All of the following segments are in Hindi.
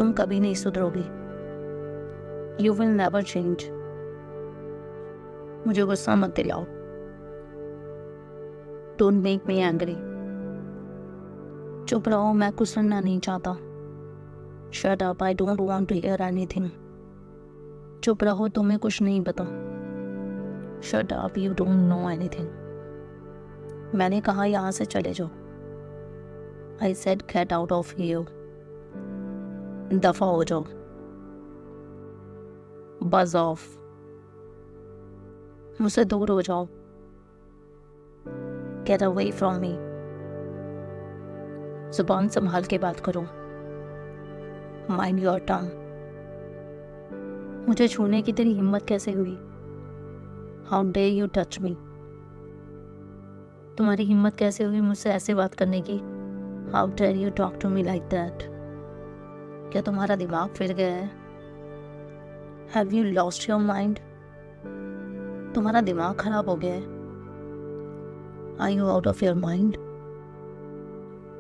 तुम कभी नहीं सुधरोगे। You will never change. मुझे गुस्सा मत दिलाओ। Don't make me angry. चुप रहो, मैं कुछ सुनना नहीं चाहता। Shut up, I don't want to hear anything. चुप रहो, तुम्हें कुछ नहीं पता। Shut up, you don't know anything. मैंने कहा यहाँ से चले जाओ। I said get out of here. दफा हो जाओ। Buzz off. मुझसे दूर हो जाओ। Get away from me. जुबान संभाल के बात करो। Mind your tongue. मुझे छूने की तेरी हिम्मत कैसे हुई? How dare you touch me. तुम्हारी हिम्मत कैसे हुई मुझसे ऐसे बात करने की? How dare you talk to me like that. क्या तुम्हारा दिमाग फिर गया है? Have you lost your mind. तुम्हारा दिमाग खराब हो गया है। Are you out of your mind.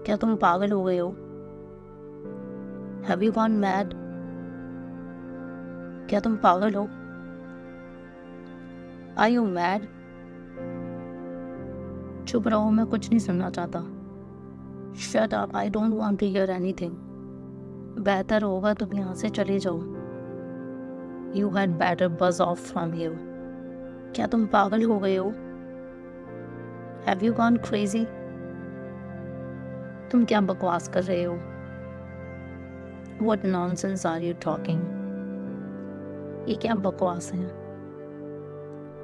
क्या तुम पागल हो गए हो? Have you gone mad. क्या तुम पागल हो? Are you mad. चुप रहो, मैं कुछ नहीं सुनना चाहता। Shut up, I don't want to hear anything. बेहतर होगा तुम यहाँ से चले जाओ। You had better buzz off from here. क्या तुम पागल हो गए हो? Have you gone crazy. तुम क्या बकवास कर रहे हो? What nonsense are you talking? ये क्या बकवास है?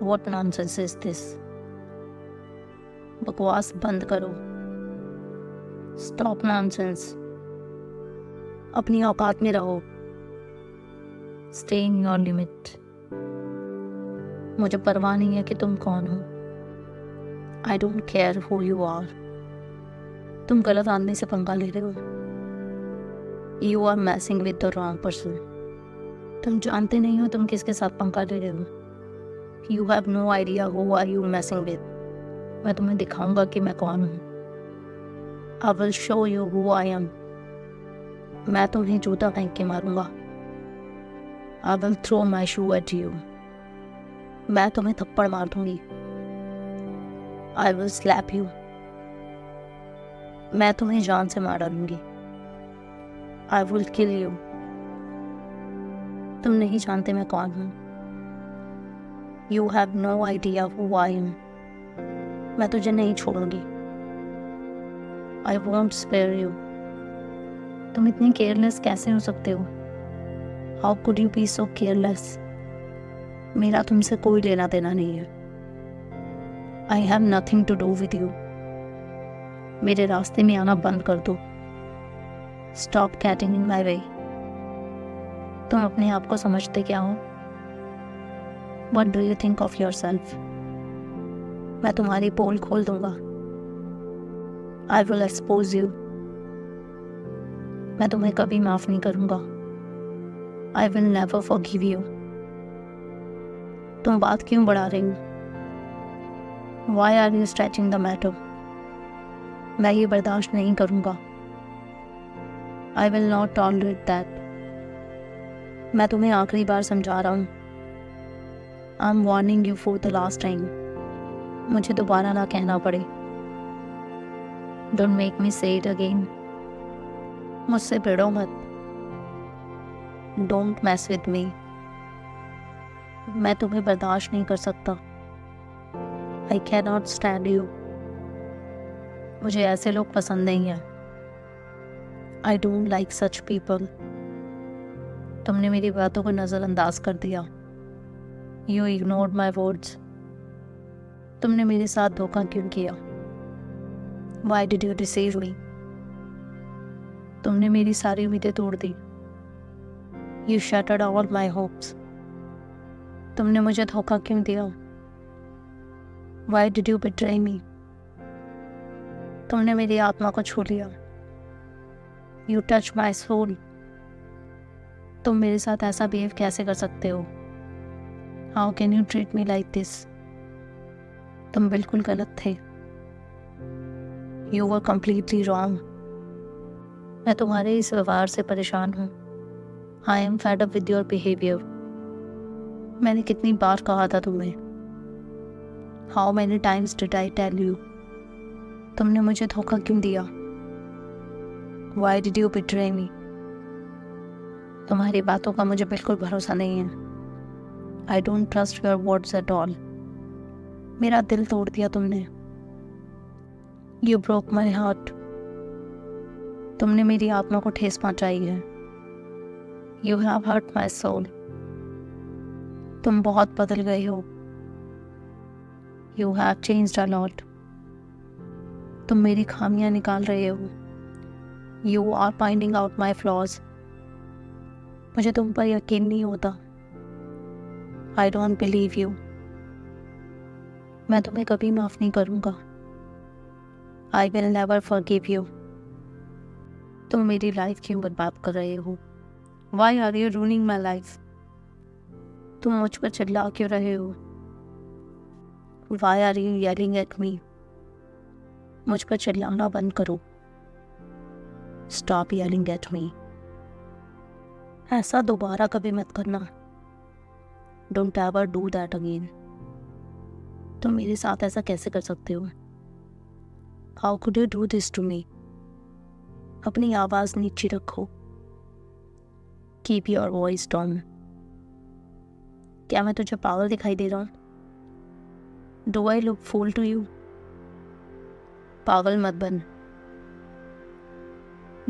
What nonsense is this? बकवास बंद करो। Stop nonsense. अपनी औकात में रहो। Stay in your limit. मुझे परवाह नहीं है कि तुम कौन हो। I don't care who you are. तुम गलत आदमी से पंगा ले रहे हो। You are messing with the wrong person. तुम जानते नहीं हो तुम किसके साथ पंगा ले रहे हो। You have no idea who are you messing with. मैं तुम्हें दिखाऊंगा कि मैं कौन हूँ। I will show you who I am. मैं तुम्हें जूता फेंक के मारूंगा। I will throw my shoe at you. मैं तुम्हें थप्पड़ मार दूंगी। I will slap you. मैं तुम्हें जान से मार डालूंगी। I will kill you. तुम नहीं जानते मैं कौन हूँ। You have no idea who I am. मैं तुझे नहीं छोड़ूंगी। I won't spare you. तुम इतने केयरलेस कैसे हो सकते हो? How could you be so careless? मेरा तुमसे कोई लेना देना नहीं है। I have nothing to do with you. मेरे रास्ते में आना बंद कर दो। Stop getting in my way. तुम अपने आप को समझते क्या हो? What do you think of yourself? मैं तुम्हारी पोल खोल दूंगा। I will expose you. मैं तुम्हें कभी माफ नहीं करूंगा। I will never forgive you. तुम बात क्यों बढ़ा रही हो? Why are you stretching the matter? मैं ये बर्दाश्त नहीं करूंगा। I will not tolerate that. मैं तुम्हें आखिरी बार समझा रहा हूँ। I'm warning you for the last time. मुझे दोबारा ना कहना पड़े। Don't make me say it again. मुझसे भिड़ो मत। Don't mess with me. मैं तुम्हें बर्दाश्त नहीं कर सकता। I cannot stand you. मुझे ऐसे लोग पसंद नहीं हैं। I don't like such people. तुमने मेरी बातों को नज़रअंदाज कर दिया। You ignored my words. तुमने मेरे साथ धोखा क्यों किया? Why did you deceive me? तुमने मेरी सारी उम्मीदें तोड़ दी। You shattered all my hopes. तुमने मुझे धोखा क्यों दिया? Why did you betray me? तुमने मेरी आत्मा को छू लिया। You touched my soul. तुम मेरे साथ ऐसा बिहेव कैसे कर सकते हो? How can you treat me like this? तुम बिल्कुल गलत थे। You were completely wrong. मैं तुम्हारे इस व्यवहार से परेशान हूँ। I am fed up with your behaviour. मैंने कितनी बार कहा था तुम्हें? How many times did I tell you? तुमने मुझे धोखा क्यों दिया? Why did you betray me? तुम्हारी बातों का मुझे बिल्कुल भरोसा नहीं है। I don't trust your words at all. मेरा दिल तोड़ दिया तुमने। You broke my heart. तुमने मेरी आत्मा को ठेस पहुंचाई है। You have hurt my soul. तुम बहुत बदल गए हो। You have changed a lot. तुम मेरी खामियां निकाल रहे हो। You are finding out my flaws. मुझे तुम पर यकीन नहीं होता। I don't believe you. मैं तुम्हें कभी माफ नहीं करूंगा। I will never forgive you. तुम मेरी लाइफ क्यों बर्बाद कर रहे हो? Why are you ruining my life? तुम मुझ पर चिल्ला क्यों रहे हो? Why are you yelling at मी? मुझ पर चिल्लाना बंद करो। Stop yelling at me. ऐसा दोबारा कभी मत करना। Don't ever do that again. तुम मेरे साथ ऐसा कैसे कर सकते हो? How could you do this to me? अपनी आवाज नीचे रखो। Keep your voice down. क्या मैं तुझे पागल दिखाई दे रहा हूँ? Do I look fool to you? पागल मत बन।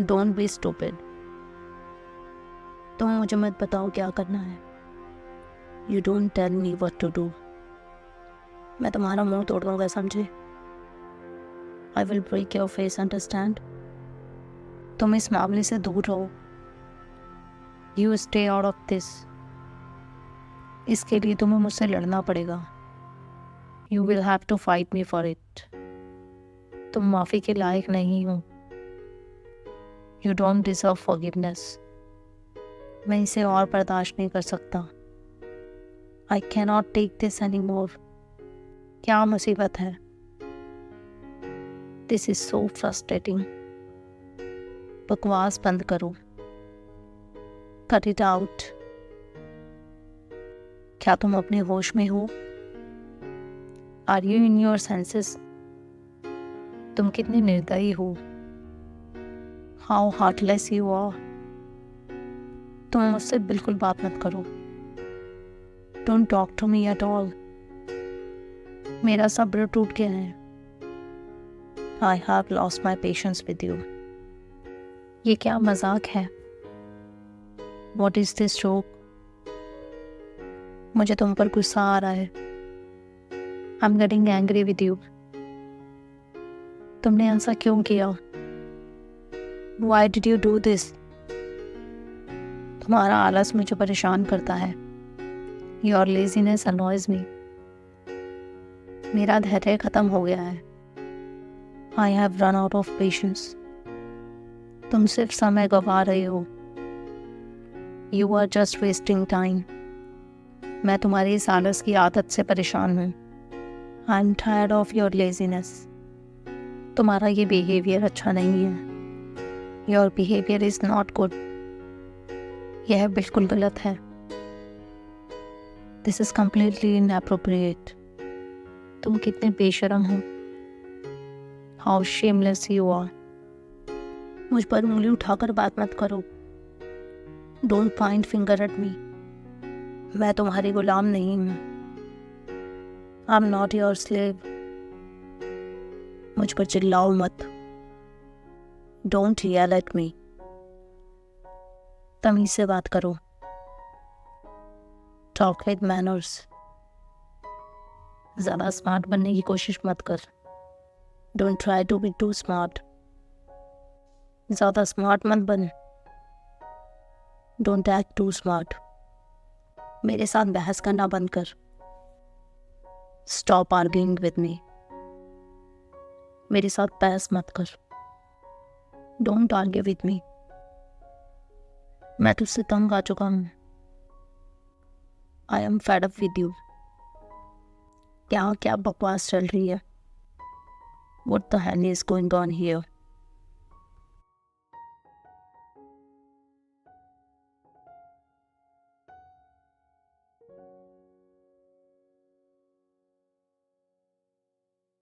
Don't be stupid. तुम मुझे मत बताओ क्या करना है। You don't tell me what to do. मैं तुम्हारा मुंह तोड़ दूंगा, समझे? I will break your face, understand? तुम इस मामले से दूर रहो। You stay out of this. इसके लिए तुम्हें मुझसे लड़ना पड़ेगा। You will have to fight me for it. तुम माफ़ी के लायक नहीं हो। You don't deserve forgiveness. मैं इसे और बर्दाश्त नहीं कर सकता। I cannot take this any more. क्या मुसीबत है? This is so frustrating. बकवास बंद करो। Cut it out. क्या तुम अपने होश में हो? Are you in your senses? तुम कितने निर्दयी हो। How heartless you are. तुम मुझसे बिल्कुल बात मत करो। Don't talk to me at all. मेरा सब्र टूट गया है। I have lost my patience with you. ये क्या मजाक है? What is this joke? मुझे तुम पर गुस्सा आ रहा है। I am getting angry with you. तुमने ऐसा क्यों किया? Why did you do this? तुम्हारा आलस मुझे परेशान करता है। Your laziness annoys me. मेरा धैर्य खत्म हो गया है। I have run out of patience. तुम सिर्फ समय गवा रहे हो। You are just wasting time. मैं तुम्हारी इस आलस की आदत से परेशान हूँ। I am tired of your laziness. तुम्हारा ये बिहेवियर अच्छा नहीं है। Your behaviour is not good. यह बिल्कुल गलत है। This is completely inappropriate. तुम कितने बेशरम हो। How shameless you are. मुझ पर उंगली उठाकर बात मत करो। Don't point finger at me. मैं तुम्हारी गुलाम नहीं हूँ। I am not your slave. मुझ पर चिल्लाओ मत। Don't yell at me. तमीज से बात करो। Talk with manners. ज़्यादा स्मार्ट बनने की कोशिश मत कर। Don't try to be too smart. ज़्यादा स्मार्ट मत बन। Don't act too smart. मेरे साथ बहस करना बंद कर। Stop arguing with me. मेरे साथ बहस मत कर। Don't argue with me. मैं तुझसे तंग आ चुका हूँ। I am fed up with you. क्या क्या बकवास चल रही है? What the hell is going on here?